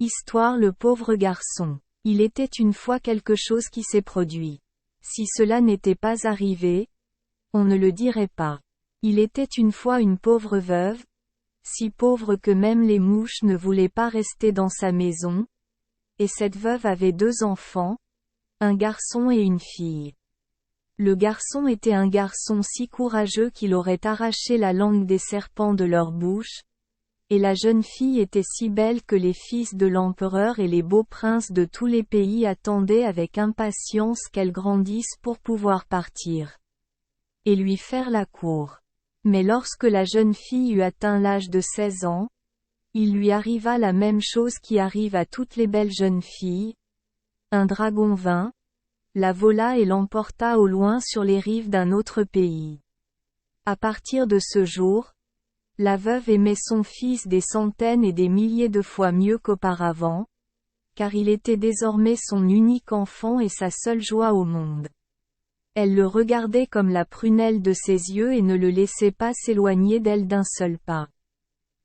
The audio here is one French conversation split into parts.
Histoire Le pauvre garçon. Il était une fois quelque chose qui s'est produit. Si cela n'était pas arrivé, on ne le dirait pas. Il était une fois une pauvre veuve, si pauvre que même les mouches ne voulaient pas rester dans sa maison, et cette veuve avait 2 enfants, un garçon et une fille. Le garçon était un garçon si courageux qu'il aurait arraché la langue des serpents de leur bouche, et la jeune fille était si belle que les fils de l'empereur et les beaux princes de tous les pays attendaient avec impatience qu'elle grandisse pour pouvoir partir et lui faire la cour. Mais lorsque la jeune fille eut atteint l'âge de 16 ans, il lui arriva la même chose qui arrive à toutes les belles jeunes filles. Un dragon vint, la vola et l'emporta au loin sur les rives d'un autre pays. À partir de ce jour, la veuve aimait son fils des centaines et des milliers de fois mieux qu'auparavant, car il était désormais son unique enfant et sa seule joie au monde. Elle le regardait comme la prunelle de ses yeux et ne le laissait pas s'éloigner d'elle d'un seul pas.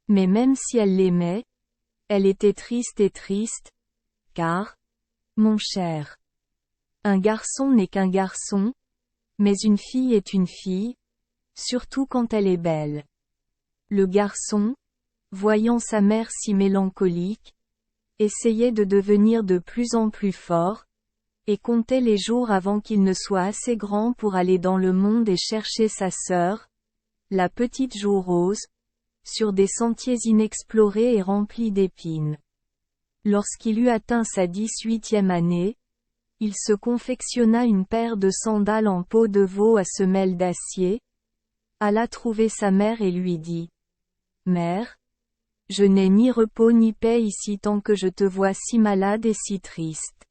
Mais même si elle l'aimait, elle était triste, car, mon cher, un garçon n'est qu'un garçon, mais une fille est une fille, surtout quand elle est belle. Le garçon, voyant sa mère si mélancolique, essayait de devenir de plus en plus fort, et comptait les jours avant qu'il ne soit assez grand pour aller dans le monde et chercher sa sœur, la petite Joue Rose, sur des sentiers inexplorés et remplis d'épines. Lorsqu'il eut atteint sa 18e année, il se confectionna une paire de sandales en peau de veau à semelles d'acier, alla trouver sa mère et lui dit: « Mère, je n'ai ni repos ni paix ici tant que je te vois si malade et si triste.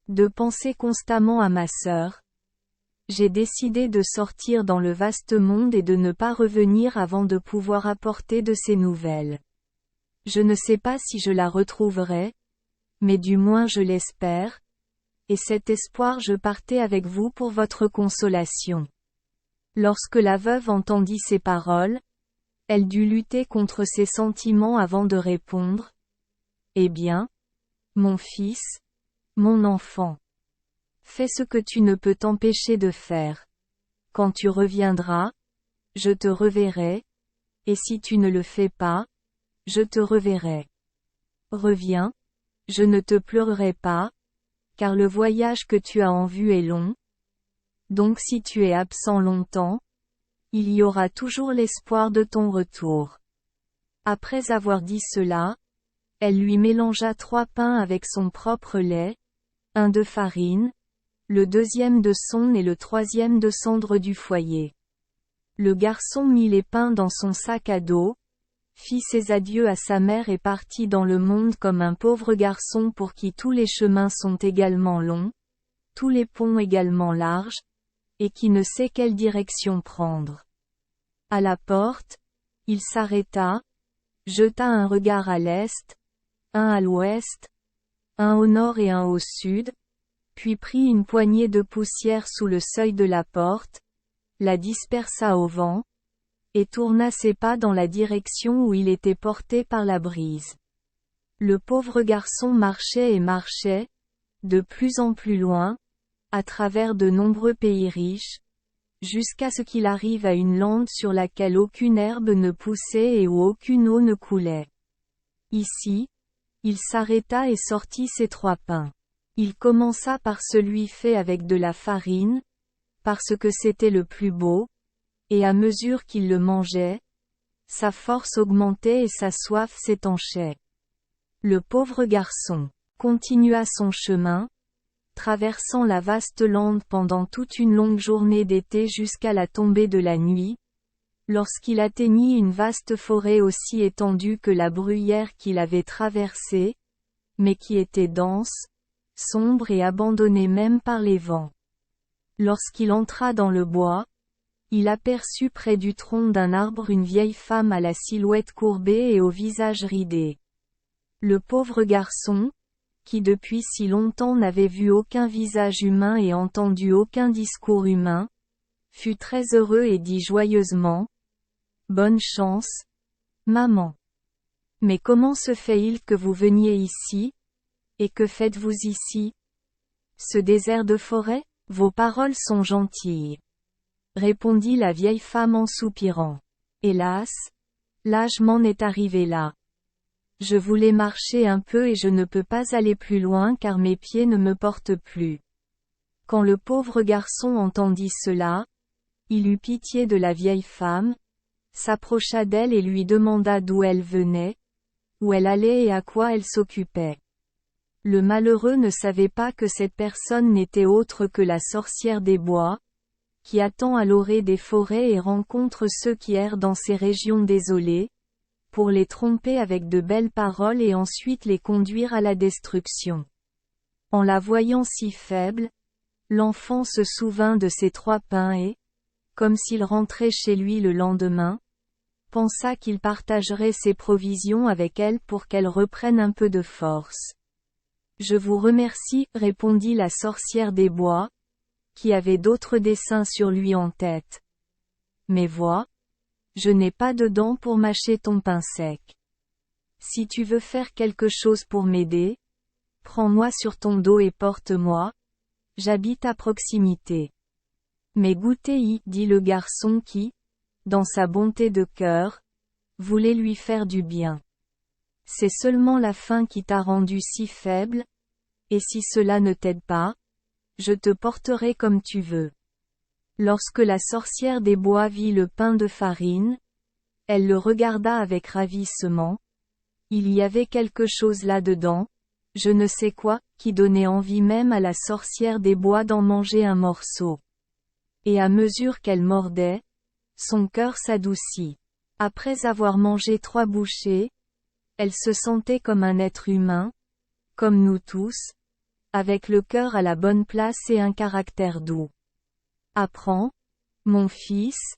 De penser constamment à ma sœur, j'ai décidé de sortir dans le vaste monde et de ne pas revenir avant de pouvoir apporter de ses nouvelles. Je ne sais pas si je la retrouverai, mais du moins je l'espère, et cet espoir je partais avec vous pour votre consolation. » Lorsque la veuve entendit ces paroles, elle dut lutter contre ses sentiments avant de répondre: « Eh bien, mon fils, mon enfant, fais ce que tu ne peux t'empêcher de faire. Quand tu reviendras, je te reverrai, et si tu ne le fais pas, je te reverrai. Reviens, je ne te pleurerai pas, car le voyage que tu as en vue est long. Donc si tu es absent longtemps, il y aura toujours l'espoir de ton retour. » Après avoir dit cela, elle lui mélangea 3 pains avec son propre lait, un de farine, le 2e de son et le 3e de cendre du foyer. Le garçon mit les pains dans son sac à dos, fit ses adieux à sa mère et partit dans le monde comme un pauvre garçon pour qui tous les chemins sont également longs, tous les ponts également larges, et qui ne sait quelle direction prendre. À la porte, il s'arrêta, jeta un regard à l'est, un à l'ouest, un au nord et un au sud, puis prit une poignée de poussière sous le seuil de la porte, la dispersa au vent, et tourna ses pas dans la direction où il était porté par la brise. Le pauvre garçon marchait et marchait, de plus en plus loin, à travers de nombreux pays riches, jusqu'à ce qu'il arrive à une lande sur laquelle aucune herbe ne poussait et où aucune eau ne coulait. Ici, il s'arrêta et sortit ses 3 pains. Il commença par celui fait avec de la farine, parce que c'était le plus beau, et à mesure qu'il le mangeait, sa force augmentait et sa soif s'étanchait. Le pauvre garçon continua son chemin, traversant la vaste lande pendant toute une longue journée d'été jusqu'à la tombée de la nuit, lorsqu'il atteignit une vaste forêt aussi étendue que la bruyère qu'il avait traversée, mais qui était dense, sombre et abandonnée même par les vents. Lorsqu'il entra dans le bois, il aperçut près du tronc d'un arbre une vieille femme à la silhouette courbée et au visage ridé. Le pauvre garçon, qui depuis si longtemps n'avait vu aucun visage humain et entendu aucun discours humain, fut très heureux et dit joyeusement: « Bonne chance, maman. Mais comment se fait-il que vous veniez ici? Et que faites-vous ici? Ce désert de forêt? Vos paroles sont gentilles, répondit la vieille femme en soupirant. Hélas, l'âge m'en est arrivé là. Je voulais marcher un peu et je ne peux pas aller plus loin car mes pieds ne me portent plus. Quand le pauvre garçon entendit cela, il eut pitié de la vieille femme, s'approcha d'elle et lui demanda d'où elle venait, où elle allait et à quoi elle s'occupait. Le malheureux ne savait pas que cette personne n'était autre que la sorcière des bois, qui attend à l'orée des forêts et rencontre ceux qui errent dans ces régions désolées, pour les tromper avec de belles paroles et ensuite les conduire à la destruction. En la voyant si faible, l'enfant se souvint de ses 3 pains et, comme s'il rentrait chez lui le lendemain, pensa qu'il partagerait ses provisions avec elle pour qu'elle reprenne un peu de force. Je vous remercie, répondit la sorcière des bois, qui avait d'autres desseins sur lui en tête. Mais vois, je n'ai pas de dents pour mâcher ton pain sec. Si tu veux faire quelque chose pour m'aider, prends-moi sur ton dos et porte-moi, j'habite à proximité. Mais goûtez-y, dit le garçon qui, dans sa bonté de cœur, voulait lui faire du bien. C'est seulement la faim qui t'a rendu si faible, et si cela ne t'aide pas, je te porterai comme tu veux. Lorsque la sorcière des bois vit le pain de farine, elle le regarda avec ravissement. Il y avait quelque chose là-dedans, je ne sais quoi, qui donnait envie même à la sorcière des bois d'en manger un morceau. Et à mesure qu'elle mordait, son cœur s'adoucit. Après avoir mangé 3 bouchées, elle se sentait comme un être humain, comme nous tous, avec le cœur à la bonne place et un caractère doux. Apprends, mon fils,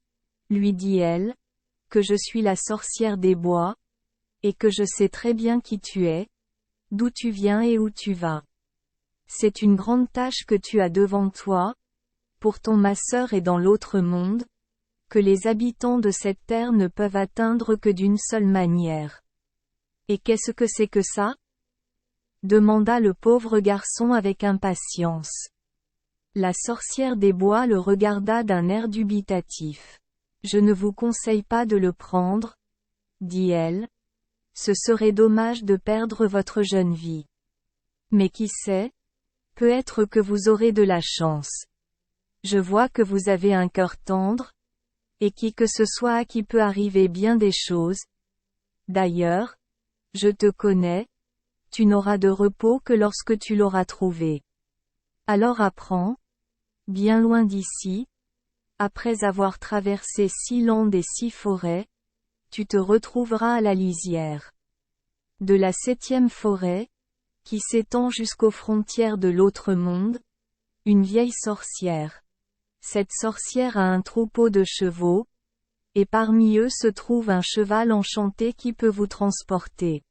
lui dit-elle, que je suis la sorcière des bois, et que je sais très bien qui tu es, d'où tu viens et où tu vas. C'est une grande tâche que tu as devant toi, pourtant ma sœur est dans l'autre monde, que les habitants de cette terre ne peuvent atteindre que d'une seule manière. Et qu'est-ce que c'est que ça? Demanda le pauvre garçon avec impatience. La sorcière des bois le regarda d'un air dubitatif. Je ne vous conseille pas de le prendre, dit-elle. Ce serait dommage de perdre votre jeune vie. Mais qui sait? Peut-être que vous aurez de la chance. Je vois que vous avez un cœur tendre, et qui que ce soit à qui peut arriver bien des choses. D'ailleurs, je te connais, tu n'auras de repos que lorsque tu l'auras trouvé. Alors apprends, bien loin d'ici, après avoir traversé 6 landes et 6 forêts, tu te retrouveras à la lisière de la 7e forêt, qui s'étend jusqu'aux frontières de l'autre monde, une vieille sorcière. Cette sorcière a un troupeau de chevaux, et parmi eux se trouve un cheval enchanté qui peut vous transporter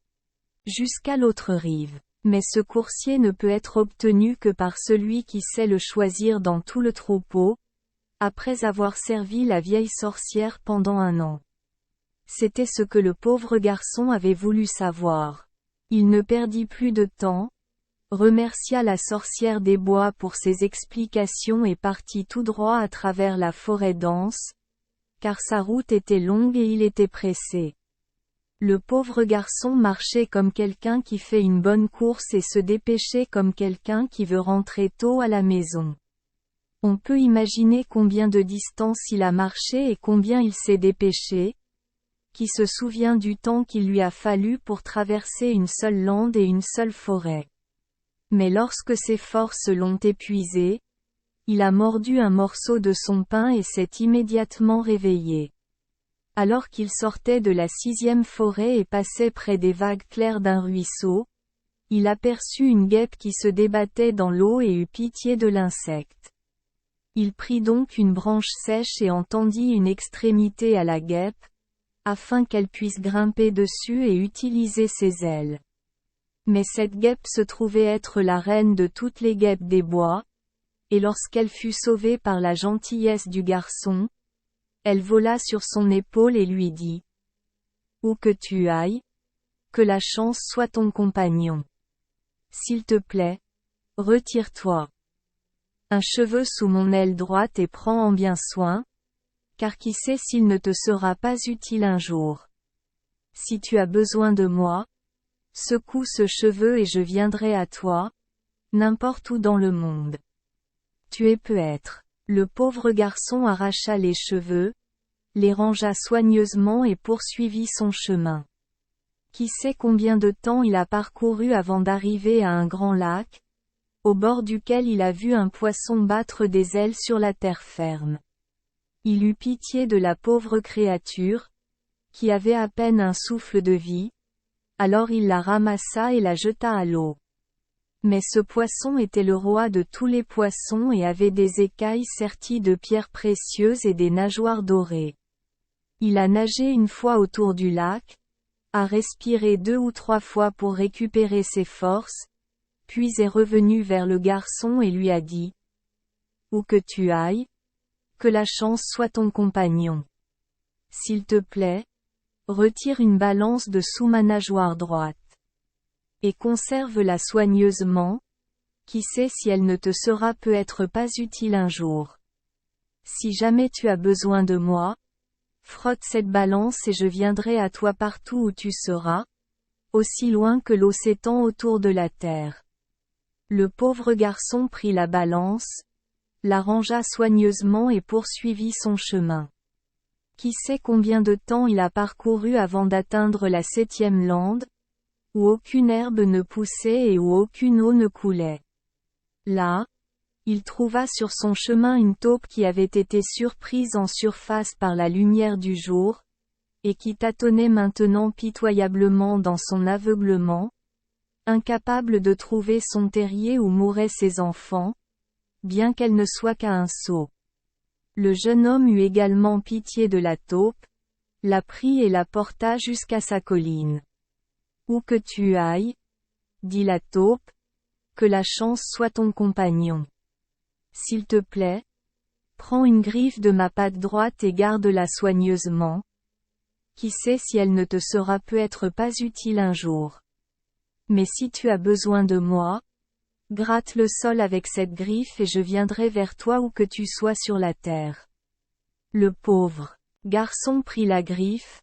jusqu'à l'autre rive. Mais ce coursier ne peut être obtenu que par celui qui sait le choisir dans tout le troupeau, après avoir servi la vieille sorcière pendant 1 an. C'était ce que le pauvre garçon avait voulu savoir. Il ne perdit plus de temps, remercia la sorcière des bois pour ses explications et partit tout droit à travers la forêt dense, car sa route était longue et il était pressé. Le pauvre garçon marchait comme quelqu'un qui fait une bonne course et se dépêchait comme quelqu'un qui veut rentrer tôt à la maison. On peut imaginer combien de distance il a marché et combien il s'est dépêché, qui se souvient du temps qu'il lui a fallu pour traverser une seule lande et une seule forêt. Mais lorsque ses forces l'ont épuisé, il a mordu un morceau de son pain et s'est immédiatement réveillé. Alors qu'il sortait de la 6e forêt et passait près des vagues claires d'un ruisseau, il aperçut une guêpe qui se débattait dans l'eau et eut pitié de l'insecte. Il prit donc une branche sèche et en tendit une extrémité à la guêpe, afin qu'elle puisse grimper dessus et utiliser ses ailes. Mais cette guêpe se trouvait être la reine de toutes les guêpes des bois, et lorsqu'elle fut sauvée par la gentillesse du garçon, elle vola sur son épaule et lui dit : « Où que tu ailles, Que la chance soit ton compagnon. S'il te plaît, retire-toi. Un cheveu sous mon aile droite et prends en bien soin, car qui sait s'il ne te sera pas utile un jour. Si tu as besoin de moi, secoue ce cheveu et je viendrai à toi, n'importe où dans le monde. Tu es peut-être. Le pauvre garçon arracha les cheveux, les rangea soigneusement et poursuivit son chemin. Qui sait combien de temps il a parcouru avant d'arriver à un grand lac, au bord duquel il a vu un poisson battre des ailes sur la terre ferme. Il eut pitié de la pauvre créature, qui avait à peine un souffle de vie, alors il la ramassa et la jeta à l'eau. Mais ce poisson était le roi de tous les poissons et avait des écailles serties de pierres précieuses et des nageoires dorées. Il a nagé une fois autour du lac, a respiré 2 ou 3 fois pour récupérer ses forces, puis est revenu vers le garçon et lui a dit « Où que tu ailles, que la chance soit ton compagnon. S'il te plaît, retire une balance de sous ma nageoire droite. Et conserve-la soigneusement, qui sait si elle ne te sera peut-être pas utile un jour. Si jamais tu as besoin de moi, frotte cette balance et je viendrai à toi partout où tu seras, aussi loin que l'eau s'étend autour de la terre. » Le pauvre garçon prit la balance, la rangea soigneusement et poursuivit son chemin. Qui sait combien de temps il a parcouru avant d'atteindre la 7e lande, où aucune herbe ne poussait et où aucune eau ne coulait. Là, il trouva sur son chemin une taupe qui avait été surprise en surface par la lumière du jour, et qui tâtonnait maintenant pitoyablement dans son aveuglement, incapable de trouver son terrier où mouraient ses enfants, bien qu'elle ne soit qu'à un seau. Le jeune homme eut également pitié de la taupe, la prit et la porta jusqu'à sa colline. Où que tu ailles, dit la taupe, que la chance soit ton compagnon. S'il te plaît, prends une griffe de ma patte droite et garde-la soigneusement. Qui sait si elle ne te sera peut-être pas utile un jour. Mais si tu as besoin de moi, gratte le sol avec cette griffe et je viendrai vers toi où que tu sois sur la terre. Le pauvre garçon prit la griffe,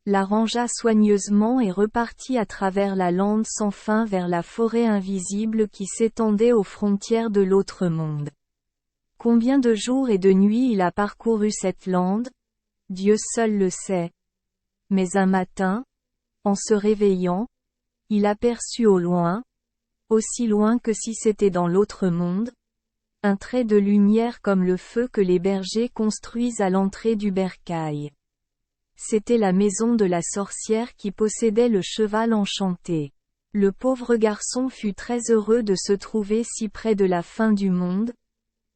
la rangea soigneusement et repartit à travers la lande sans fin vers la forêt invisible qui s'étendait aux frontières de l'autre monde. Combien de jours et de nuits il a parcouru cette lande, Dieu seul le sait. Mais un matin, en se réveillant, il aperçut au loin, aussi loin que si c'était dans l'autre monde, un trait de lumière comme le feu que les bergers construisent à l'entrée du bercail. C'était la maison de la sorcière qui possédait le cheval enchanté. Le pauvre garçon fut très heureux de se trouver si près de la fin du monde,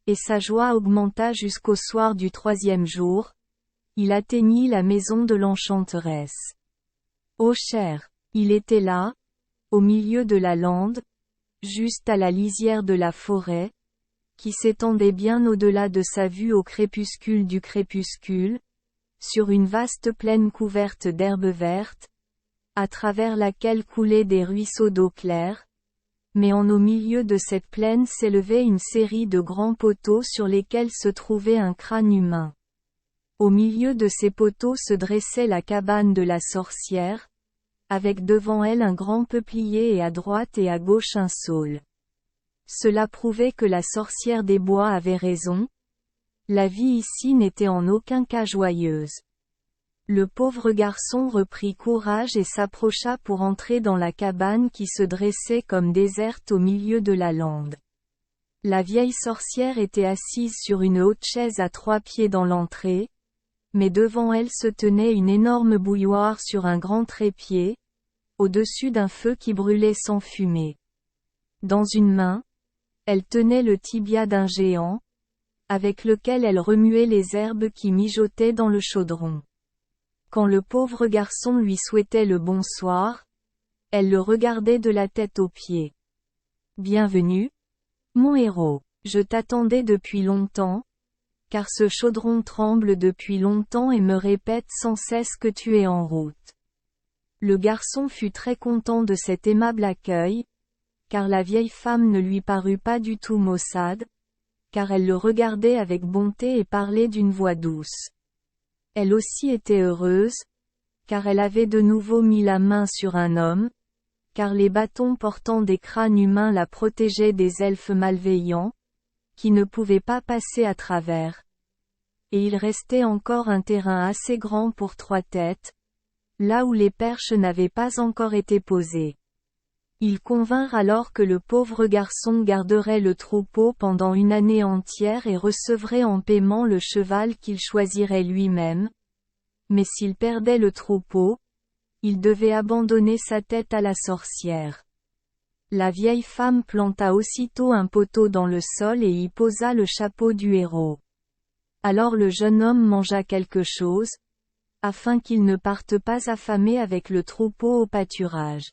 et sa joie augmenta jusqu'au soir du 3e jour. Il atteignit la maison de l'enchanteresse. Oh cher, il était là, au milieu de la lande, juste à la lisière de la forêt, qui s'étendait bien au-delà de sa vue au crépuscule du crépuscule, sur une vaste plaine couverte d'herbes vertes, à travers laquelle coulaient des ruisseaux d'eau claire, mais au milieu de cette plaine s'élevait une série de grands poteaux sur lesquels se trouvait un crâne humain. Au milieu de ces poteaux se dressait la cabane de la sorcière, avec devant elle un grand peuplier et à droite et à gauche un saule. Cela prouvait que la sorcière des bois avait raison. La vie ici n'était en aucun cas joyeuse. Le pauvre garçon reprit courage et s'approcha pour entrer dans la cabane qui se dressait comme déserte au milieu de la lande. La vieille sorcière était assise sur une haute chaise à 3 pieds dans l'entrée, mais devant elle se tenait une énorme bouilloire sur un grand trépied, au-dessus d'un feu qui brûlait sans fumée. Dans une main, elle tenait le tibia d'un géant, avec lequel elle remuait les herbes qui mijotaient dans le chaudron. Quand le pauvre garçon lui souhaitait le bonsoir, elle le regardait de la tête aux pieds. « Bienvenue, mon héros. Je t'attendais depuis longtemps, car ce chaudron tremble depuis longtemps et me répète sans cesse que tu es en route. Le garçon fut très content de cet aimable accueil, car la vieille femme ne lui parut pas du tout maussade, car elle le regardait avec bonté et parlait d'une voix douce. Elle aussi était heureuse, car elle avait de nouveau mis la main sur un homme, car les bâtons portant des crânes humains la protégeaient des elfes malveillants, qui ne pouvaient pas passer à travers. Et il restait encore un terrain assez grand pour 3 têtes, là où les perches n'avaient pas encore été posées. Ils convinrent alors que le pauvre garçon garderait le troupeau pendant 1 année entière et recevrait en paiement le cheval qu'il choisirait lui-même. Mais s'il perdait le troupeau, il devait abandonner sa tête à la sorcière. La vieille femme planta aussitôt un poteau dans le sol et y posa le chapeau du héros. Alors le jeune homme mangea quelque chose, afin qu'il ne parte pas affamé avec le troupeau au pâturage.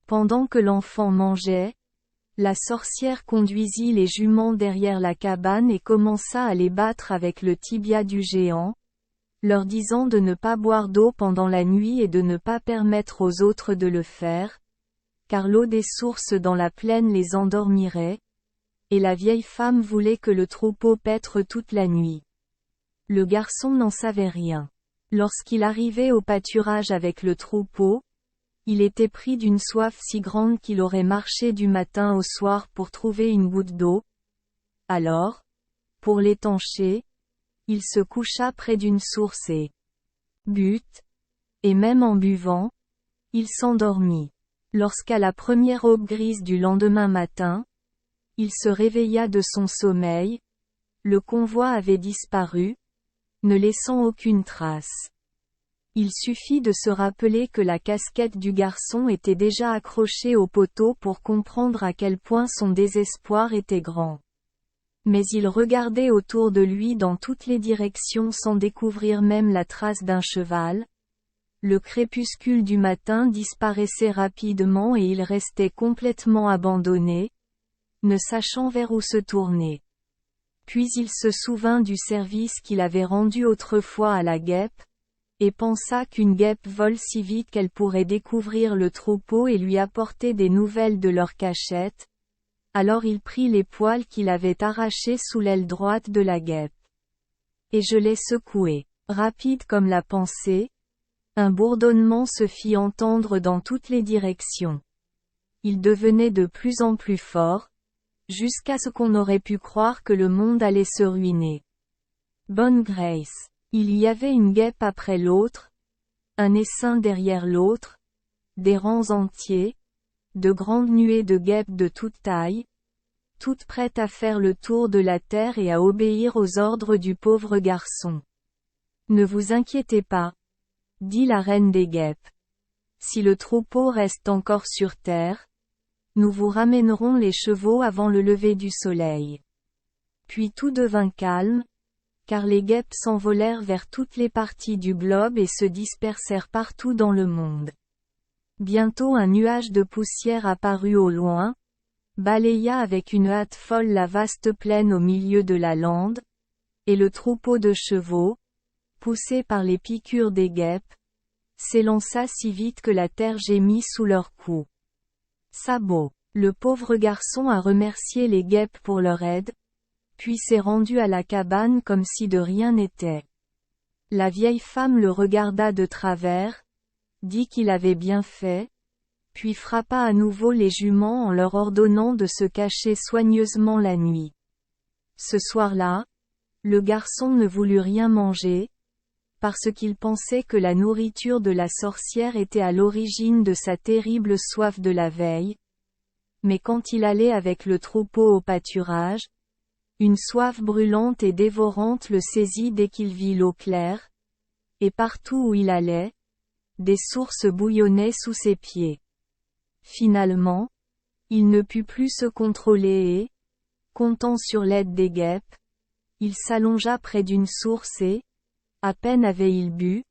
Pendant que l'enfant mangeait, la sorcière conduisit les juments derrière la cabane et commença à les battre avec le tibia du géant, leur disant de ne pas boire d'eau pendant la nuit et de ne pas permettre aux autres de le faire, car l'eau des sources dans la plaine les endormirait, et la vieille femme voulait que le troupeau paître toute la nuit. Le garçon n'en savait rien. Lorsqu'il arrivait au pâturage avec le troupeau, il était pris d'une soif si grande qu'il aurait marché du matin au soir pour trouver une goutte d'eau. Alors, pour l'étancher, il se coucha près d'une source et but, et même en buvant, il s'endormit. Lorsqu'à la première aube grise du lendemain matin, il se réveilla de son sommeil, le convoi avait disparu, ne laissant aucune trace. Il suffit de se rappeler que la casquette du garçon était déjà accrochée au poteau pour comprendre à quel point son désespoir était grand. Mais il regardait autour de lui dans toutes les directions sans découvrir même la trace d'un cheval. Le crépuscule du matin disparaissait rapidement et il restait complètement abandonné, ne sachant vers où se tourner. Puis il se souvint du service qu'il avait rendu autrefois à la guêpe, et pensa qu'une guêpe vole si vite qu'elle pourrait découvrir le troupeau et lui apporter des nouvelles de leur cachette. Alors il prit les poils qu'il avait arrachés sous l'aile droite de la guêpe. Et je les secouai. Rapide comme la pensée, un bourdonnement se fit entendre dans toutes les directions. Il devenait de plus en plus fort, jusqu'à ce qu'on aurait pu croire que le monde allait se ruiner. Bonne Grace. Il y avait une guêpe après l'autre, un essaim derrière l'autre, des rangs entiers, de grandes nuées de guêpes de toute taille, toutes prêtes à faire le tour de la terre et à obéir aux ordres du pauvre garçon. Ne vous inquiétez pas, dit la reine des guêpes. Si le troupeau reste encore sur terre, nous vous ramènerons les chevaux avant le lever du soleil. Puis tout devint calme, car les guêpes s'envolèrent vers toutes les parties du globe et se dispersèrent partout dans le monde. Bientôt un nuage de poussière apparut au loin, balaya avec une hâte folle la vaste plaine au milieu de la lande, et le troupeau de chevaux, poussé par les piqûres des guêpes, s'élança si vite que la terre gémit sous leurs coups. Sabot. Le pauvre garçon a remercié les guêpes pour leur aide, puis s'est rendu à la cabane comme si de rien n'était. La vieille femme le regarda de travers, dit qu'il avait bien fait, puis frappa à nouveau les juments en leur ordonnant de se cacher soigneusement la nuit. Ce soir-là, le garçon ne voulut rien manger, parce qu'il pensait que la nourriture de la sorcière était à l'origine de sa terrible soif de la veille. Mais quand il allait avec le troupeau au pâturage, une soif brûlante et dévorante le saisit dès qu'il vit l'eau claire, et partout où il allait, des sources bouillonnaient sous ses pieds. Finalement, il ne put plus se contrôler et, comptant sur l'aide des guêpes, il s'allongea près d'une source et, à peine avait-il bu,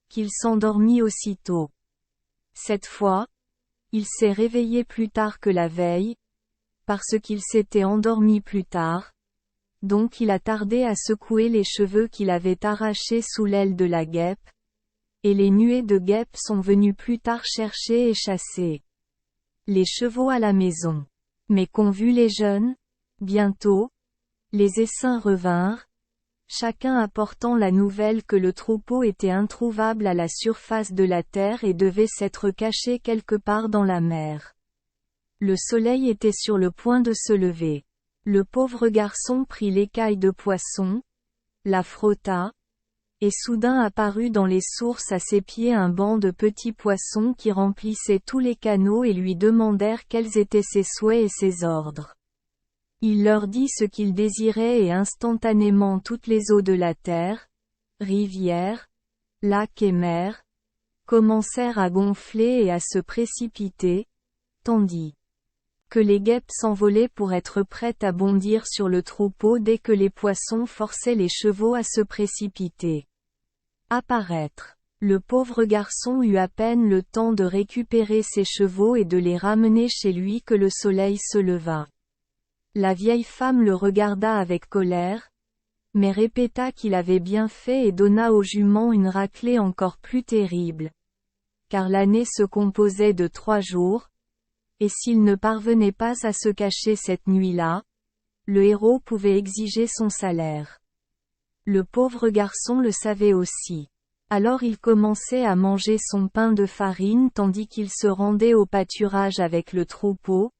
qu'il s'endormit aussitôt. Cette fois, il s'est réveillé plus tard que la veille, parce qu'il s'était endormi plus tard, donc il a tardé à secouer les cheveux qu'il avait arrachés sous l'aile de la guêpe. Et les nuées de guêpes sont venues plus tard chercher et chasser les chevaux à la maison. Mais qu'ont vu les jeunes? Bientôt, les essaims revinrent, chacun apportant la nouvelle que le troupeau était introuvable à la surface de la terre et devait s'être caché quelque part dans la mer. Le soleil était sur le point de se lever. Le pauvre garçon prit l'écaille de poisson, la frotta, et soudain apparut dans les sources à ses pieds un banc de petits poissons qui remplissaient tous les canaux et lui demandèrent quels étaient ses souhaits et ses ordres. Il leur dit ce qu'il désirait et instantanément toutes les eaux de la terre, rivières, lacs et mers, commencèrent à gonfler et à se précipiter, tandis que les guêpes s'envolaient pour être prêtes à bondir sur le troupeau dès que les poissons forçaient les chevaux à se précipiter. Apparaître. Le pauvre garçon eut à peine le temps de récupérer ses chevaux et de les ramener chez lui que le soleil se leva. La vieille femme le regarda avec colère, mais répéta qu'il avait bien fait et donna aux juments une raclée encore plus terrible. Car l'année se composait de 3 jours, et s'il ne parvenait pas à se cacher cette nuit-là, le héros pouvait exiger son salaire. Le pauvre garçon le savait aussi. Alors il commençait à manger son pain de farine tandis qu'il se rendait au pâturage avec le troupeau,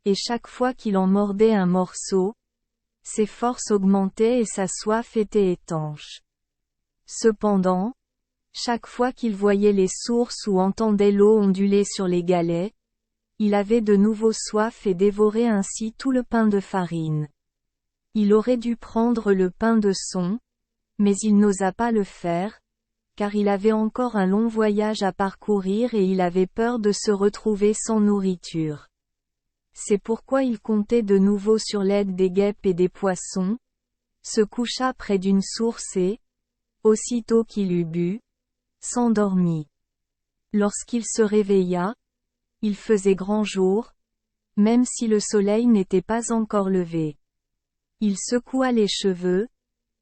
et chaque fois qu'il en mordait un morceau, ses forces augmentaient et sa soif était étanche. Cependant, chaque fois qu'il voyait les sources ou entendait l'eau onduler sur les galets, il avait de nouveau soif et dévorait ainsi tout le pain de farine. Il aurait dû prendre le pain de son, mais il n'osa pas le faire, car il avait encore un long voyage à parcourir et il avait peur de se retrouver sans nourriture. C'est pourquoi il comptait de nouveau sur l'aide des guêpes et des poissons, se coucha près d'une source et, aussitôt qu'il eut bu, s'endormit. Lorsqu'il se réveilla, il faisait grand jour, même si le soleil n'était pas encore levé. Il secoua les cheveux,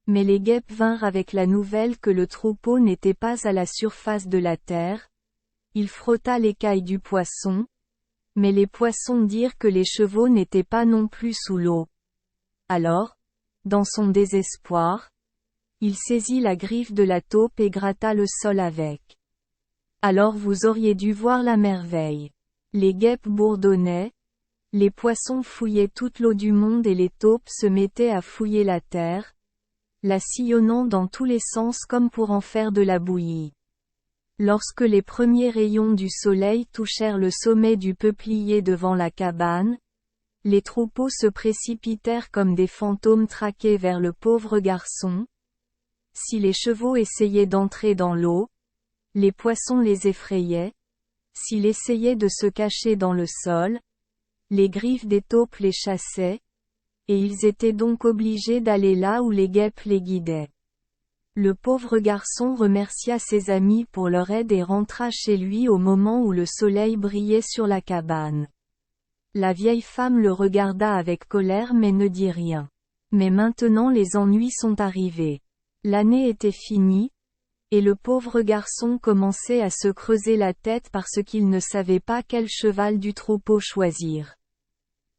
mais les guêpes vinrent avec la nouvelle que le troupeau n'était pas à la surface de la terre. Il frotta l'écaille du poisson, mais les poissons dirent que les chevaux n'étaient pas non plus sous l'eau. Alors, dans son désespoir, il saisit la griffe de la taupe et gratta le sol avec. Alors vous auriez dû voir la merveille. Les guêpes bourdonnaient, les poissons fouillaient toute l'eau du monde et les taupes se mettaient à fouiller la terre, la sillonnant dans tous les sens comme pour en faire de la bouillie. Lorsque les premiers rayons du soleil touchèrent le sommet du peuplier devant la cabane, les troupeaux se précipitèrent comme des fantômes traqués vers le pauvre garçon. Si les chevaux essayaient d'entrer dans l'eau, les poissons les effrayaient. S'il essayait de se cacher dans le sol, les griffes des taupes les chassaient, et ils étaient donc obligés d'aller là où les guêpes les guidaient. Le pauvre garçon remercia ses amis pour leur aide et rentra chez lui au moment où le soleil brillait sur la cabane. La vieille femme le regarda avec colère mais ne dit rien. Mais maintenant les ennuis sont arrivés. L'année était finie, et le pauvre garçon commençait à se creuser la tête parce qu'il ne savait pas quel cheval du troupeau choisir.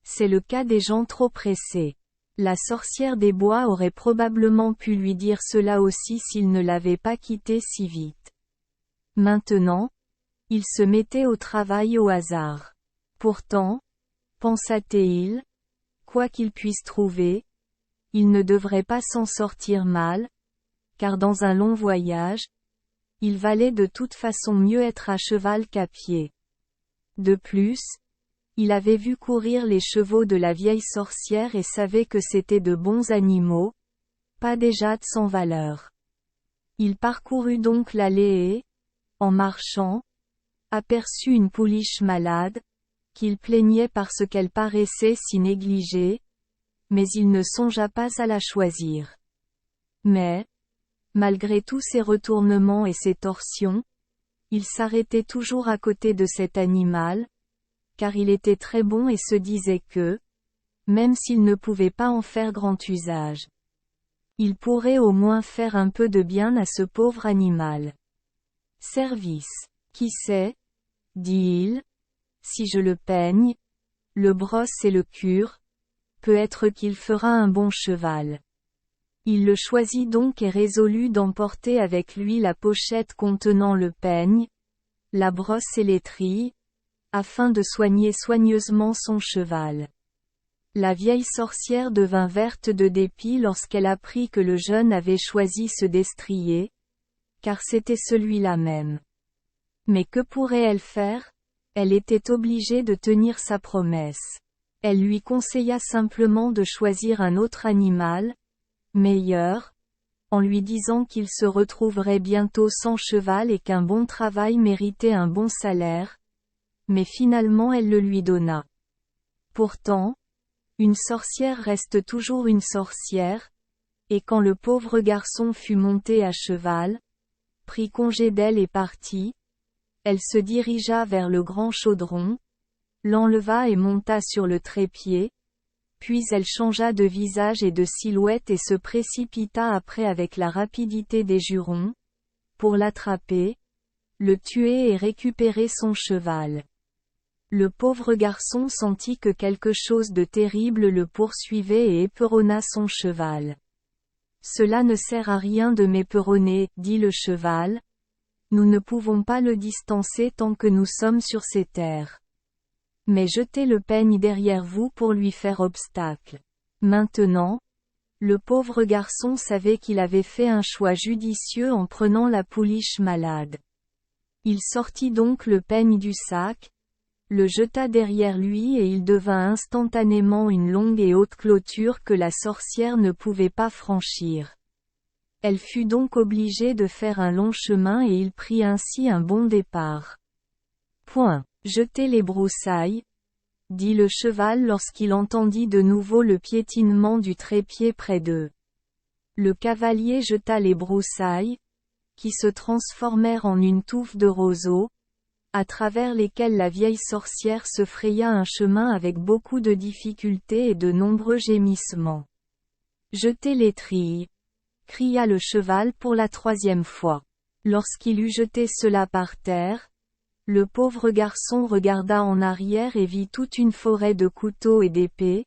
C'est le cas des gens trop pressés. La sorcière des bois aurait probablement pu lui dire cela aussi s'il ne l'avait pas quitté si vite. Maintenant, il se mettait au travail au hasard. Pourtant, pensa-t-il, quoi qu'il puisse trouver, il ne devrait pas s'en sortir mal, car dans un long voyage, il valait de toute façon mieux être à cheval qu'à pied. De plus, il avait vu courir les chevaux de la vieille sorcière et savait que c'étaient de bons animaux, pas des jades sans valeur. Il parcourut donc l'allée et, en marchant, aperçut une pouliche malade, qu'il plaignait parce qu'elle paraissait si négligée, mais il ne songea pas à la choisir. Mais, malgré tous ses retournements et ses torsions, il s'arrêtait toujours à côté de cet animal, car il était très bon et se disait que, même s'il ne pouvait pas en faire grand usage, il pourrait au moins faire un peu de bien à ce pauvre animal. Service. Qui sait, dit-il, si je le peigne, le brosse et le cure, peut-être qu'il fera un bon cheval. Il le choisit donc et résolut d'emporter avec lui la pochette contenant le peigne, la brosse et l'étrille, afin de soigner soigneusement son cheval. La vieille sorcière devint verte de dépit lorsqu'elle apprit que le jeune avait choisi ce destrier, car c'était celui-là même. Mais que pourrait-elle faire? Elle était obligée de tenir sa promesse. Elle lui conseilla simplement de choisir un autre animal, meilleur, en lui disant qu'il se retrouverait bientôt sans cheval et qu'un bon travail méritait un bon salaire, mais finalement elle le lui donna. Pourtant, une sorcière reste toujours une sorcière, et quand le pauvre garçon fut monté à cheval, prit congé d'elle et partit, elle se dirigea vers le grand chaudron, l'enleva et monta sur le trépied, puis elle changea de visage et de silhouette et se précipita après avec la rapidité des jurons, pour l'attraper, le tuer et récupérer son cheval. Le pauvre garçon sentit que quelque chose de terrible le poursuivait et éperonna son cheval. Cela ne sert à rien de m'éperonner, dit le cheval. Nous ne pouvons pas le distancer tant que nous sommes sur ces terres. Mais jetez le peigne derrière vous pour lui faire obstacle. Maintenant, le pauvre garçon savait qu'il avait fait un choix judicieux en prenant la pouliche malade. Il sortit donc le peigne du sac, le jeta derrière lui et il devint instantanément une longue et haute clôture que la sorcière ne pouvait pas franchir. Elle fut donc obligée de faire un long chemin et il prit ainsi un bon départ. Point. Jetez les broussailles, dit le cheval lorsqu'il entendit de nouveau le piétinement du trépied près d'eux. Le cavalier jeta les broussailles, qui se transformèrent en une touffe de roseaux, à travers lesquels la vieille sorcière se fraya un chemin avec beaucoup de difficultés et de nombreux gémissements. Jetez l'étrille, cria le cheval pour la 3e fois. Lorsqu'il eut jeté cela par terre, le pauvre garçon regarda en arrière et vit toute une forêt de couteaux et d'épées,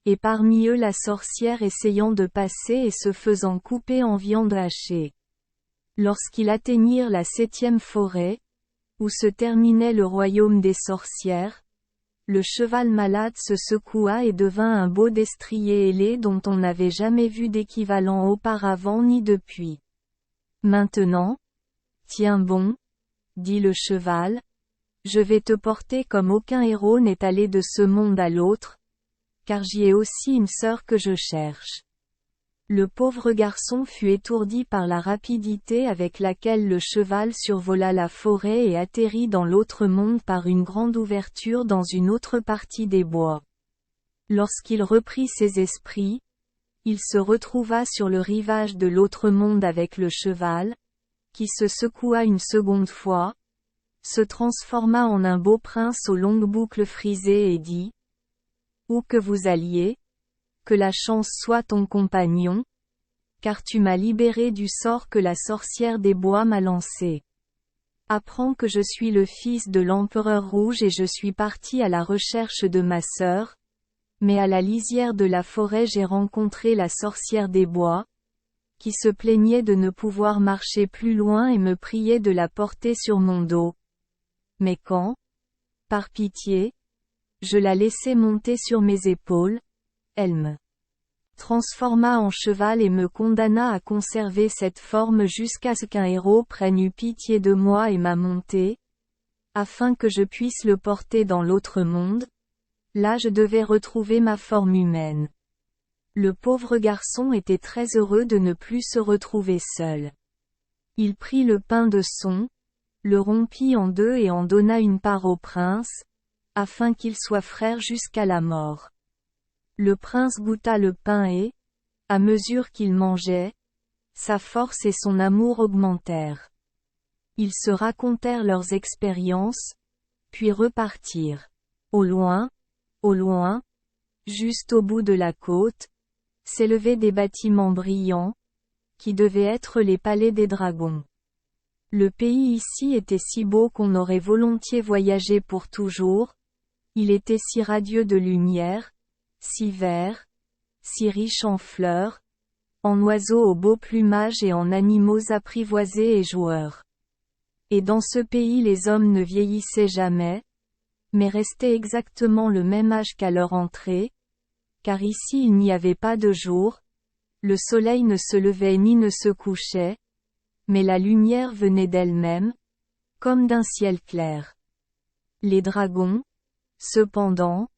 et parmi eux la sorcière essayant de passer et se faisant couper en viande hachée. Lorsqu'ils atteignirent la 7e forêt, où se terminait le royaume des sorcières, le cheval malade se secoua et devint un beau destrier ailé dont on n'avait jamais vu d'équivalent auparavant ni depuis. Maintenant, tiens bon, dit le cheval, je vais te porter comme aucun héros n'est allé de ce monde à l'autre, car j'y ai aussi une sœur que je cherche. Le pauvre garçon fut étourdi par la rapidité avec laquelle le cheval survola la forêt et atterrit dans l'autre monde par une grande ouverture dans une autre partie des bois. Lorsqu'il reprit ses esprits, il se retrouva sur le rivage de l'autre monde avec le cheval, qui se secoua une seconde fois, se transforma en un beau prince aux longues boucles frisées et dit « Où que vous alliez, que la chance soit ton compagnon, car tu m'as libéré du sort que la sorcière des bois m'a lancé. Apprends que je suis le fils de l'empereur rouge et je suis parti à la recherche de ma sœur, mais à la lisière de la forêt j'ai rencontré la sorcière des bois, qui se plaignait de ne pouvoir marcher plus loin et me priait de la porter sur mon dos. Mais quand, par pitié, je la laissai monter sur mes épaules, elle me transforma en cheval et me condamna à conserver cette forme jusqu'à ce qu'un héros prenne eu pitié de moi et m'a monté, afin que je puisse le porter dans l'autre monde. Là je devais retrouver ma forme humaine. Le pauvre garçon était très heureux de ne plus se retrouver seul. Il prit le pain de son, le rompit en deux et en donna une part au prince, afin qu'ils soient frères jusqu'à la mort. Le prince goûta le pain et, à mesure qu'il mangeait, sa force et son amour augmentèrent. Ils se racontèrent leurs expériences, puis repartirent. Au loin, juste au bout de la côte, s'élevaient des bâtiments brillants, qui devaient être les palais des dragons. Le pays ici était si beau qu'on aurait volontiers voyagé pour toujours. Il était si radieux de lumière, si vert, si riche en fleurs, en oiseaux au beau plumage et en animaux apprivoisés et joueurs. Et dans ce pays les hommes ne vieillissaient jamais, mais restaient exactement le même âge qu'à leur entrée, car ici il n'y avait pas de jour, le soleil ne se levait ni ne se couchait, mais la lumière venait d'elle-même, comme d'un ciel clair. Les dragons, cependant,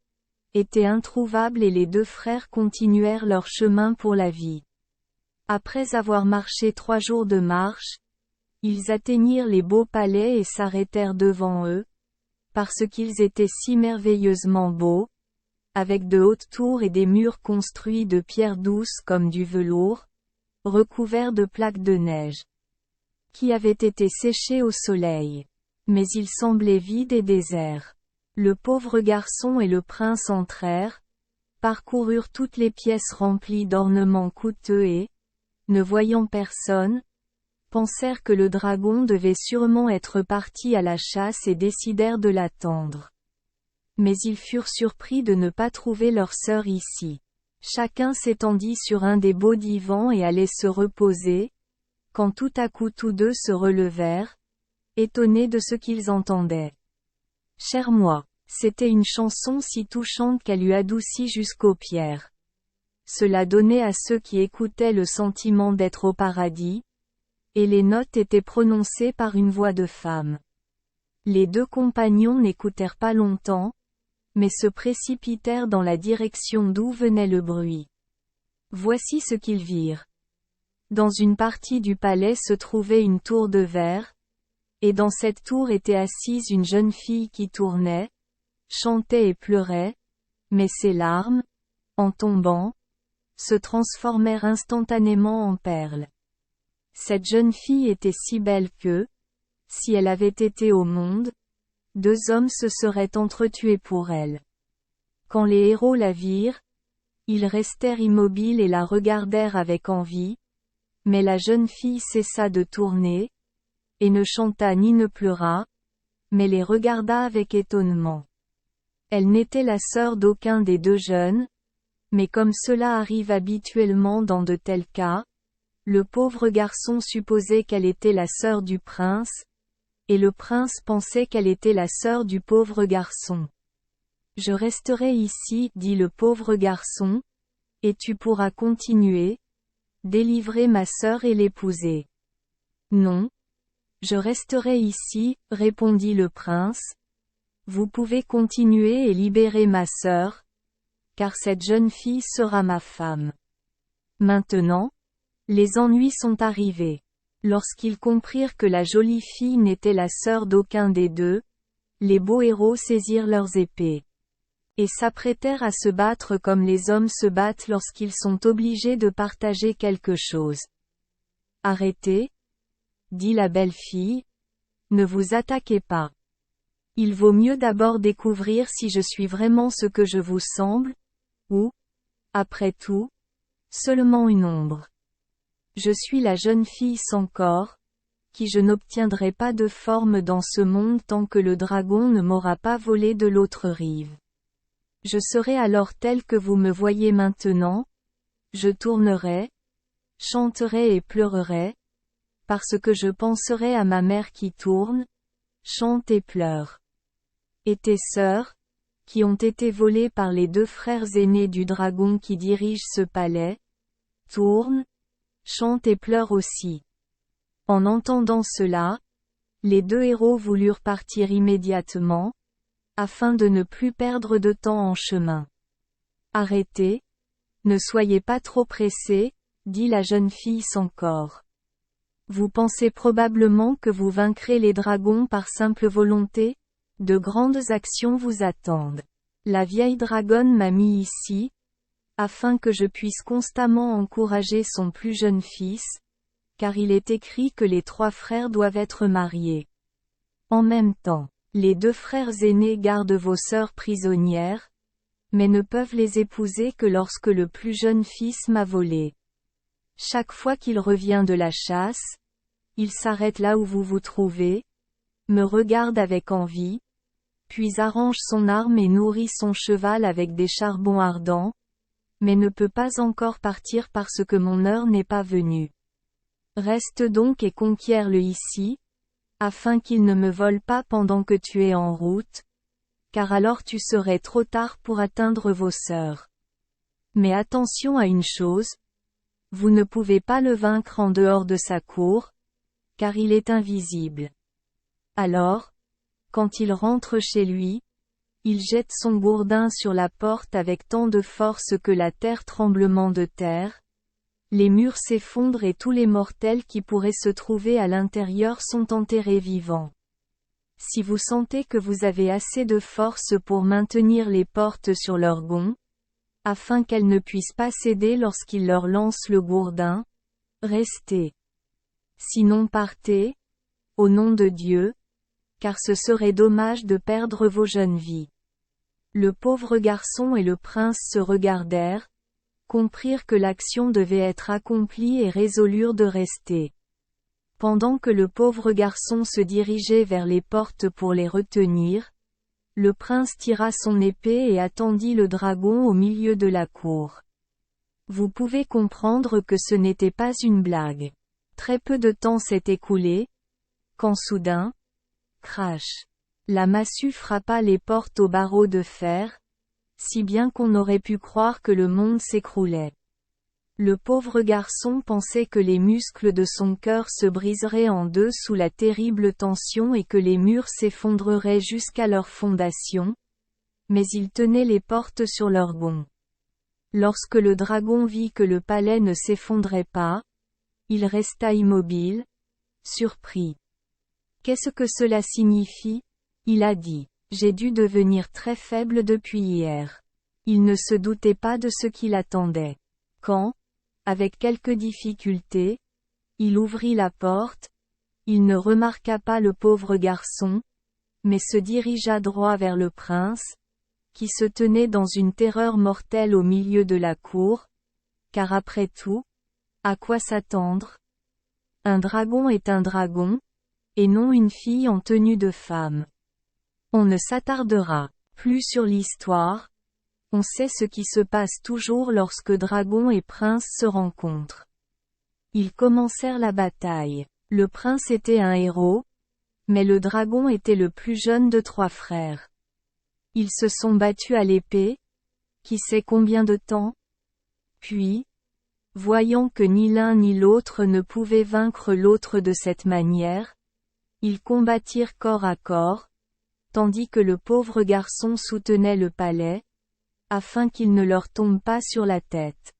étaient introuvables et les deux frères continuèrent leur chemin pour la vie. Après avoir marché 3 jours de marche, ils atteignirent les beaux palais et s'arrêtèrent devant eux, parce qu'ils étaient si merveilleusement beaux, avec de hautes tours et des murs construits de pierres douces comme du velours, recouverts de plaques de neige, qui avaient été séchées au soleil. Mais ils semblaient vides et déserts. Le pauvre garçon et le prince entrèrent, parcoururent toutes les pièces remplies d'ornements coûteux et, ne voyant personne, pensèrent que le dragon devait sûrement être parti à la chasse et décidèrent de l'attendre. Mais ils furent surpris de ne pas trouver leur sœur ici. Chacun s'étendit sur un des beaux divans et allait se reposer, quand tout à coup tous deux se relevèrent, étonnés de ce qu'ils entendaient. Cher moi, c'était une chanson si touchante qu'elle eût adouci jusqu'aux pierres. Cela donnait à ceux qui écoutaient le sentiment d'être au paradis, et les notes étaient prononcées par une voix de femme. Les deux compagnons n'écoutèrent pas longtemps, mais se précipitèrent dans la direction d'où venait le bruit. Voici ce qu'ils virent. Dans une partie du palais se trouvait une tour de verre, et dans cette tour était assise une jeune fille qui tournait, chantait et pleurait, mais ses larmes, en tombant, se transformèrent instantanément en perles. Cette jeune fille était si belle que, si elle avait été au monde, 2 hommes se seraient entretués pour elle. Quand les héros la virent, ils restèrent immobiles et la regardèrent avec envie, mais la jeune fille cessa de tourner, et ne chanta ni ne pleura, mais les regarda avec étonnement. Elle n'était la sœur d'aucun des 2 jeunes, mais comme cela arrive habituellement dans de tels cas, le pauvre garçon supposait qu'elle était la sœur du prince, et le prince pensait qu'elle était la sœur du pauvre garçon. Je resterai ici, dit le pauvre garçon, et tu pourras continuer, délivrer ma sœur et l'épouser. Non. Je resterai ici, répondit le prince. Vous pouvez continuer et libérer ma sœur, car cette jeune fille sera ma femme. Maintenant, les ennuis sont arrivés. Lorsqu'ils comprirent que la jolie fille n'était la sœur d'aucun des 2, les beaux héros saisirent leurs épées. Et s'apprêtèrent à se battre comme les hommes se battent lorsqu'ils sont obligés de partager quelque chose. Arrêtez, dit la belle fille, ne vous attaquez pas. Il vaut mieux d'abord découvrir si je suis vraiment ce que je vous semble, ou, après tout, seulement une ombre. Je suis la jeune fille sans corps, qui je n'obtiendrai pas de forme dans ce monde tant que le dragon ne m'aura pas volé de l'autre rive. Je serai alors telle que vous me voyez maintenant, je tournerai, chanterai et pleurerai, parce que je penserai à ma mère qui tourne, chante et pleure. Et tes sœurs, qui ont été volées par les 2 frères aînés du dragon qui dirige ce palais, tournent, chantent et pleurent aussi. En entendant cela, les 2 héros voulurent partir immédiatement, afin de ne plus perdre de temps en chemin. Arrêtez, ne soyez pas trop pressés, dit la jeune fille sans corps. Vous pensez probablement que vous vaincrez les dragons par simple volonté? De grandes actions vous attendent. La vieille dragonne m'a mis ici, afin que je puisse constamment encourager son plus jeune fils, car il est écrit que les 3 frères doivent être mariés. En même temps, les 2 frères aînés gardent vos sœurs prisonnières, mais ne peuvent les épouser que lorsque le plus jeune fils m'a volé. Chaque fois qu'il revient de la chasse, il s'arrête là où vous vous trouvez, me regarde avec envie, puis arrange son arme et nourrit son cheval avec des charbons ardents, mais ne peut pas encore partir parce que mon heure n'est pas venue. Reste donc et conquiers-le ici, afin qu'il ne me vole pas pendant que tu es en route, car alors tu serais trop tard pour atteindre vos sœurs. Mais attention à une chose, vous ne pouvez pas le vaincre en dehors de sa cour, car il est invisible. Alors, quand il rentre chez lui, il jette son gourdin sur la porte avec tant de force que la terre tremblement de terre, les murs s'effondrent et tous les mortels qui pourraient se trouver à l'intérieur sont enterrés vivants. Si vous sentez que vous avez assez de force pour maintenir les portes sur leurs gonds, afin qu'elles ne puissent pas céder lorsqu'il leur lance le gourdin, restez. Sinon partez, au nom de Dieu, car ce serait dommage de perdre vos jeunes vies. Le pauvre garçon et le prince se regardèrent, comprirent que l'action devait être accomplie et résolurent de rester. Pendant que le pauvre garçon se dirigeait vers les portes pour les retenir, le prince tira son épée et attendit le dragon au milieu de la cour. Vous pouvez comprendre que ce n'était pas une blague. Très peu de temps s'est écoulé, quand soudain, crash, la massue frappa les portes aux barreaux de fer, si bien qu'on aurait pu croire que le monde s'écroulait. Le pauvre garçon pensait que les muscles de son cœur se briseraient en deux sous la terrible tension et que les murs s'effondreraient jusqu'à leur fondation, mais il tenait les portes sur leurs gonds. Lorsque le dragon vit que le palais ne s'effondrait pas, il resta immobile, surpris. Qu'est-ce que cela signifie? Il a dit. J'ai dû devenir très faible depuis hier. Il ne se doutait pas de ce qu'il attendait. Quand, avec quelques difficultés, il ouvrit la porte, il ne remarqua pas le pauvre garçon, mais se dirigea droit vers le prince, qui se tenait dans une terreur mortelle au milieu de la cour, car après tout, à quoi s'attendre? Un dragon est un dragon, et non une fille en tenue de femme. On ne s'attardera plus sur l'histoire, on sait ce qui se passe toujours lorsque dragon et prince se rencontrent. Ils commencèrent la bataille. Le prince était un héros, mais le dragon était le plus jeune de 3 frères. Ils se sont battus à l'épée, qui sait combien de temps? Puis, voyant que ni l'un ni l'autre ne pouvait vaincre l'autre de cette manière, ils combattirent corps à corps, tandis que le pauvre garçon soutenait le palais, afin qu'il ne leur tombe pas sur la tête.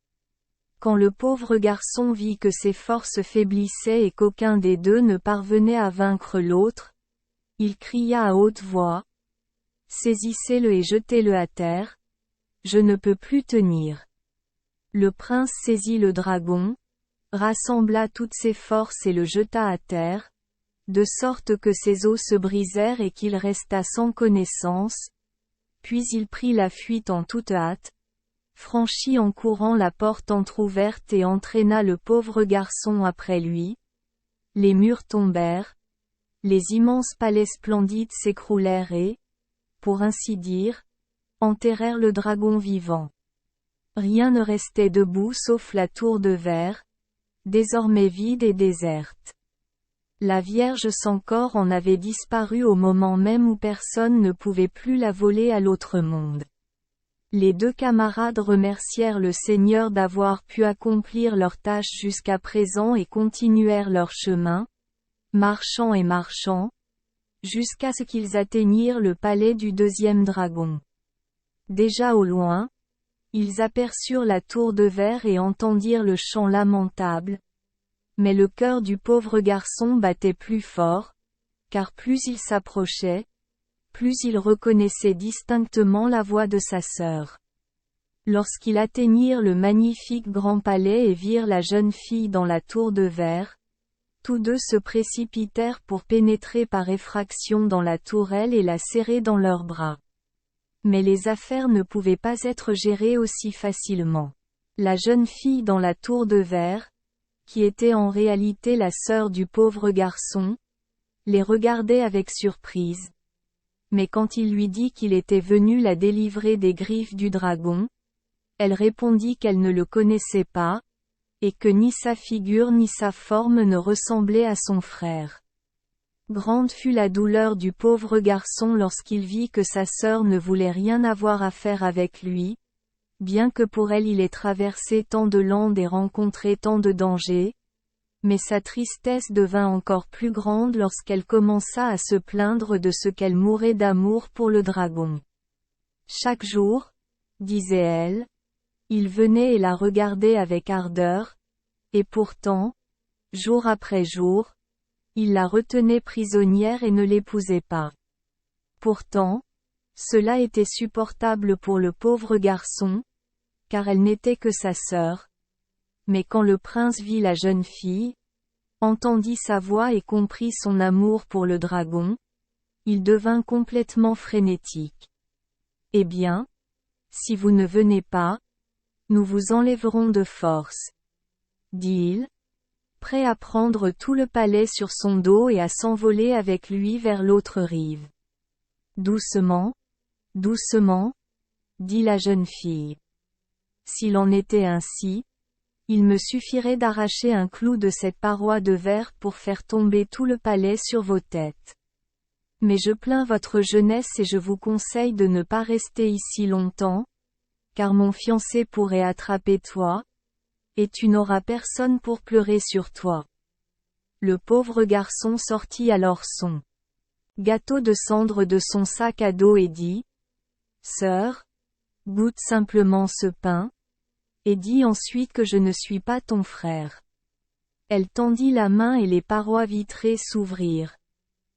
Quand le pauvre garçon vit que ses forces faiblissaient et qu'aucun des deux ne parvenait à vaincre l'autre, il cria à haute voix, « Saisissez-le et jetez-le à terre, je ne peux plus tenir. » Le prince saisit le dragon, rassembla toutes ses forces et le jeta à terre, de sorte que ses os se brisèrent et qu'il resta sans connaissance, puis il prit la fuite en toute hâte, franchit en courant la porte entr'ouverte et entraîna le pauvre garçon après lui. Les murs tombèrent, les immenses palais splendides s'écroulèrent et, pour ainsi dire, enterrèrent le dragon vivant. Rien ne restait debout sauf la tour de verre, désormais vide et déserte. La Vierge sans corps en avait disparu au moment même où personne ne pouvait plus la voler à l'autre monde. Les 2 camarades remercièrent le Seigneur d'avoir pu accomplir leur tâche jusqu'à présent et continuèrent leur chemin, marchant et marchant, jusqu'à ce qu'ils atteignirent le palais du 2e dragon. Déjà au loin, ils aperçurent la tour de verre et entendirent le chant lamentable, mais le cœur du pauvre garçon battait plus fort, car plus il s'approchait, plus il reconnaissait distinctement la voix de sa sœur. Lorsqu'ils atteignirent le magnifique grand palais et virent la jeune fille dans la tour de verre, tous deux se précipitèrent pour pénétrer par effraction dans la tourelle et la serrer dans leurs bras. Mais les affaires ne pouvaient pas être gérées aussi facilement. La jeune fille dans la tour de verre, qui était en réalité la sœur du pauvre garçon, les regardait avec surprise. Mais quand il lui dit qu'il était venu la délivrer des griffes du dragon, elle répondit qu'elle ne le connaissait pas, et que ni sa figure ni sa forme ne ressemblaient à son frère. Grande fut la douleur du pauvre garçon lorsqu'il vit que sa sœur ne voulait rien avoir à faire avec lui, bien que pour elle il ait traversé tant de landes et rencontré tant de dangers, mais sa tristesse devint encore plus grande lorsqu'elle commença à se plaindre de ce qu'elle mourait d'amour pour le dragon. Chaque jour, disait-elle, il venait et la regardait avec ardeur, et pourtant, jour après jour, il la retenait prisonnière et ne l'épousait pas. Pourtant, cela était supportable pour le pauvre garçon, car elle n'était que sa sœur. Mais quand le prince vit la jeune fille, entendit sa voix et comprit son amour pour le dragon, il devint complètement frénétique. Eh bien, si vous ne venez pas, nous vous enlèverons de force, dit-il, prêt à prendre tout le palais sur son dos et à s'envoler avec lui vers l'autre rive. Doucement, doucement, dit la jeune fille. S'il en était ainsi, il me suffirait d'arracher un clou de cette paroi de verre pour faire tomber tout le palais sur vos têtes. Mais je plains votre jeunesse et je vous conseille de ne pas rester ici longtemps, car mon fiancé pourrait attraper toi, et tu n'auras personne pour pleurer sur toi. Le pauvre garçon sortit alors son gâteau de cendre de son sac à dos et dit, « Sœur, goûte simplement ce pain, et dis ensuite que je ne suis pas ton frère. » Elle tendit la main et les parois vitrées s'ouvrirent.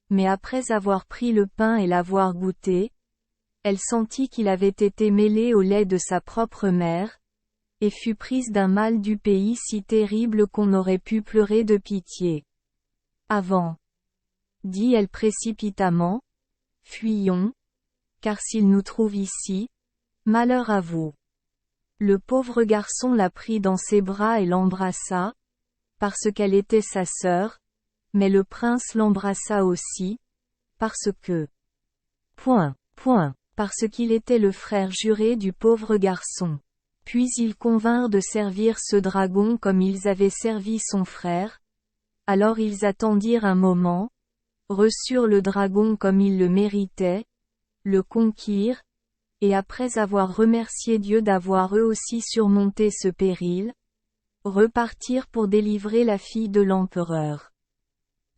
Mais après avoir pris le pain et l'avoir goûté, elle sentit qu'il avait été mêlé au lait de sa propre mère, et fut prise d'un mal du pays si terrible qu'on aurait pu pleurer de pitié. Avant, dit-elle précipitamment, fuyons, car s'il nous trouve ici, malheur à vous. Le pauvre garçon la prit dans ses bras et l'embrassa, parce qu'elle était sa sœur, mais le prince l'embrassa aussi, parce que... parce qu'il était le frère juré du pauvre garçon. Puis ils convinrent de servir ce dragon comme ils avaient servi son frère. Alors ils attendirent un moment, reçurent le dragon comme il le méritait, le conquirent, et après avoir remercié Dieu d'avoir eux aussi surmonté ce péril, repartirent pour délivrer la fille de l'empereur.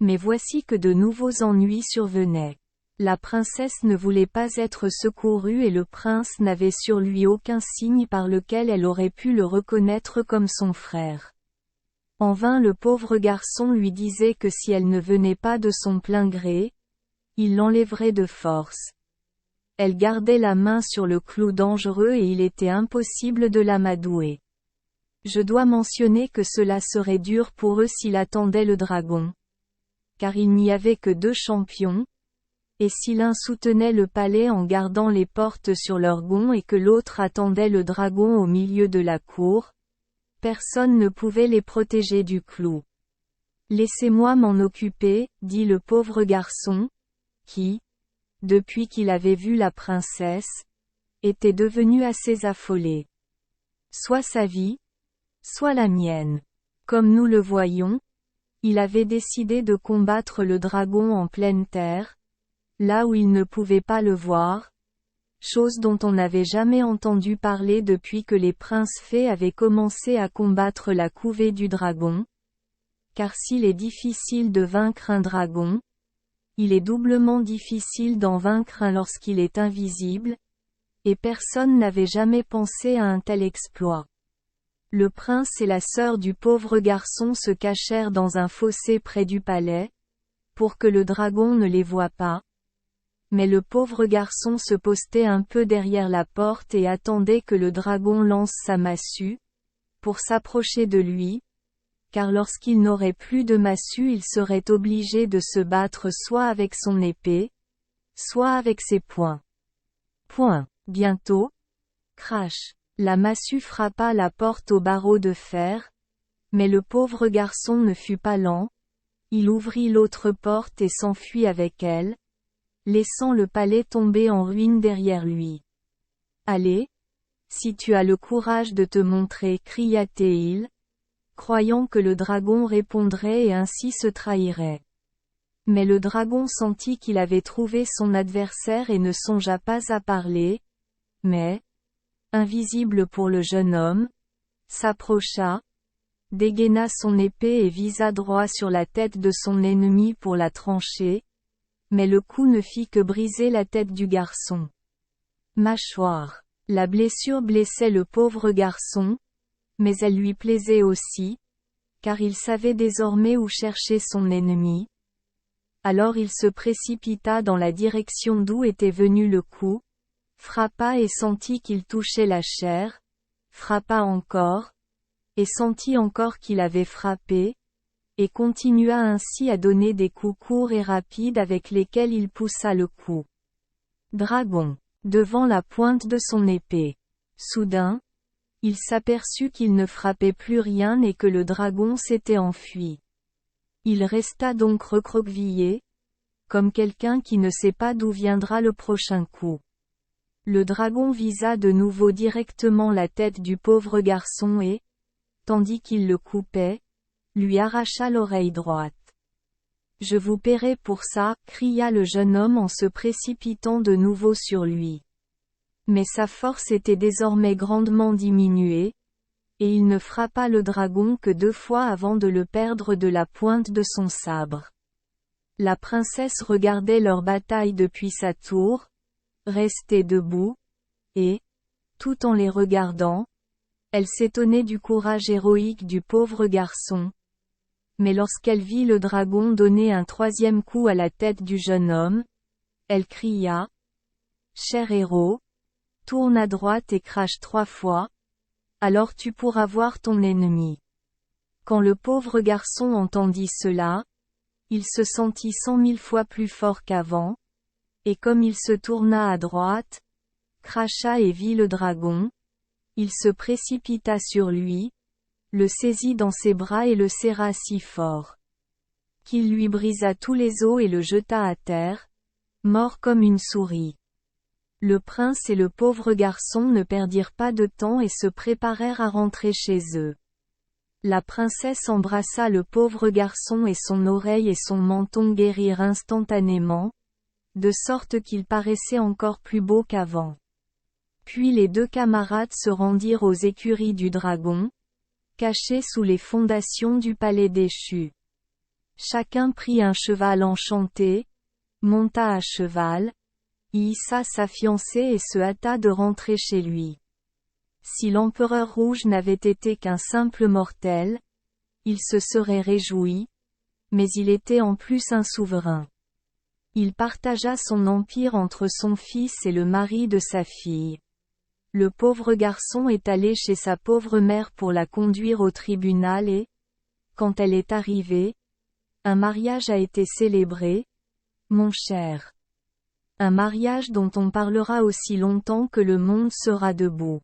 Mais voici que de nouveaux ennuis survenaient. La princesse ne voulait pas être secourue et le prince n'avait sur lui aucun signe par lequel elle aurait pu le reconnaître comme son frère. En vain le pauvre garçon lui disait que si elle ne venait pas de son plein gré, il l'enlèverait de force. Elle gardait la main sur le clou dangereux et il était impossible de l'amadouer. Je dois mentionner que cela serait dur pour eux s'il attendait le dragon. Car il n'y avait que 2 champions, et si l'un soutenait le palais en gardant les portes sur leurs gonds et que l'autre attendait le dragon au milieu de la cour, personne ne pouvait les protéger du clou. Laissez-moi m'en occuper, dit le pauvre garçon, qui, depuis qu'il avait vu la princesse, était devenu assez affolé. Soit sa vie, soit la mienne. Comme nous le voyons, il avait décidé de combattre le dragon en pleine terre, là où il ne pouvait pas le voir, chose dont on n'avait jamais entendu parler depuis que les princes fées avaient commencé à combattre la couvée du dragon. Car s'il est difficile de vaincre un dragon, il est doublement difficile d'en vaincre un lorsqu'il est invisible, et personne n'avait jamais pensé à un tel exploit. Le prince et la sœur du pauvre garçon se cachèrent dans un fossé près du palais, pour que le dragon ne les voie pas. Mais le pauvre garçon se postait un peu derrière la porte et attendait que le dragon lance sa massue, pour s'approcher de lui, car lorsqu'il n'aurait plus de massue il serait obligé de se battre soit avec son épée, soit avec ses poings. Bientôt, crash, la massue frappa la porte au barreau de fer, Mais le pauvre garçon ne fut pas lent, il ouvrit l'autre porte et s'enfuit avec elle, laissant le palais tomber en ruine derrière lui. Allez, si tu as le courage de te montrer, cria Théil, croyant que le dragon répondrait et ainsi se trahirait. Mais le dragon sentit qu'il avait trouvé son adversaire et ne songea pas à parler, mais, invisible pour le jeune homme, s'approcha, dégaina son épée et visa droit sur la tête de son ennemi pour la trancher, mais le coup ne fit que briser la tête du garçon. Mâchoire. La blessure blessait le pauvre garçon, mais elle lui plaisait aussi, car il savait désormais où chercher son ennemi. Alors il se précipita dans la direction d'où était venu le coup, frappa et sentit qu'il touchait la chair, frappa encore, et sentit encore qu'il avait frappé, et continua ainsi à donner des coups courts et rapides avec lesquels il poussa le coup. Dragon. Devant la pointe de son épée. Soudain, il s'aperçut qu'il ne frappait plus rien et que le dragon s'était enfui. Il resta donc recroquevillé, comme quelqu'un qui ne sait pas d'où viendra le prochain coup. Le dragon visa de nouveau directement la tête du pauvre garçon et, tandis qu'il le coupait, lui arracha l'oreille droite. « Je vous paierai pour ça », cria le jeune homme en se précipitant de nouveau sur lui. Mais sa force était désormais grandement diminuée, et il ne frappa le dragon que 2 fois avant de le perdre de la pointe de son sabre. La princesse regardait leur bataille depuis sa tour, restée debout, et, tout en les regardant, elle s'étonnait du courage héroïque du pauvre garçon. Mais lorsqu'elle vit le dragon donner un 3e coup à la tête du jeune homme, elle cria « Cher héros, tourne à droite et crache 3 fois, alors tu pourras voir ton ennemi. » Quand le pauvre garçon entendit cela, il se sentit 100 000 fois plus fort qu'avant, et comme il se tourna à droite, cracha et vit le dragon, il se précipita sur lui, le saisit dans ses bras et le serra si fort qu'il lui brisa tous les os et le jeta à terre, mort comme une souris. Le prince et le pauvre garçon ne perdirent pas de temps et se préparèrent à rentrer chez eux. La princesse embrassa le pauvre garçon et son oreille et son menton guérirent instantanément, de sorte qu'il paraissait encore plus beau qu'avant. Puis les 2 camarades se rendirent aux écuries du dragon, cachées sous les fondations du palais déchu. Chacun prit un cheval enchanté, monta à cheval, y hissa sa fiancée et se hâta de rentrer chez lui. Si l'empereur rouge n'avait été qu'un simple mortel, il se serait réjoui, mais il était en plus un souverain. Il partagea son empire entre son fils et le mari de sa fille. Le pauvre garçon est allé chez sa pauvre mère pour la conduire au tribunal et, quand elle est arrivée, un mariage a été célébré, mon cher. Un mariage dont on parlera aussi longtemps que le monde sera debout.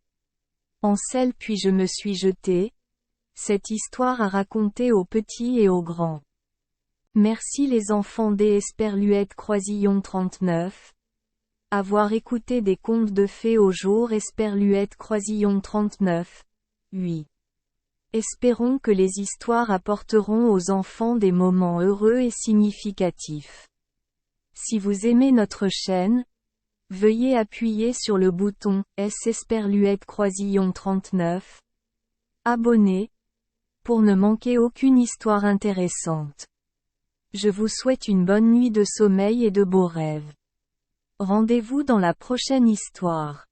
En selle puis je me suis jeté, cette histoire à raconter aux petits et aux grands. Merci les enfants des Esperluette Croisillon 39. Avoir écouté des contes de fées au jour Esperluette Croisillon 39. 8. Espérons que les histoires apporteront aux enfants des moments heureux et significatifs. Si vous aimez notre chaîne, veuillez appuyer sur le bouton S Esperluette Croisillon 39. Abonner, pour ne manquer aucune histoire intéressante. Je vous souhaite une bonne nuit de sommeil et de beaux rêves. Rendez-vous dans la prochaine histoire.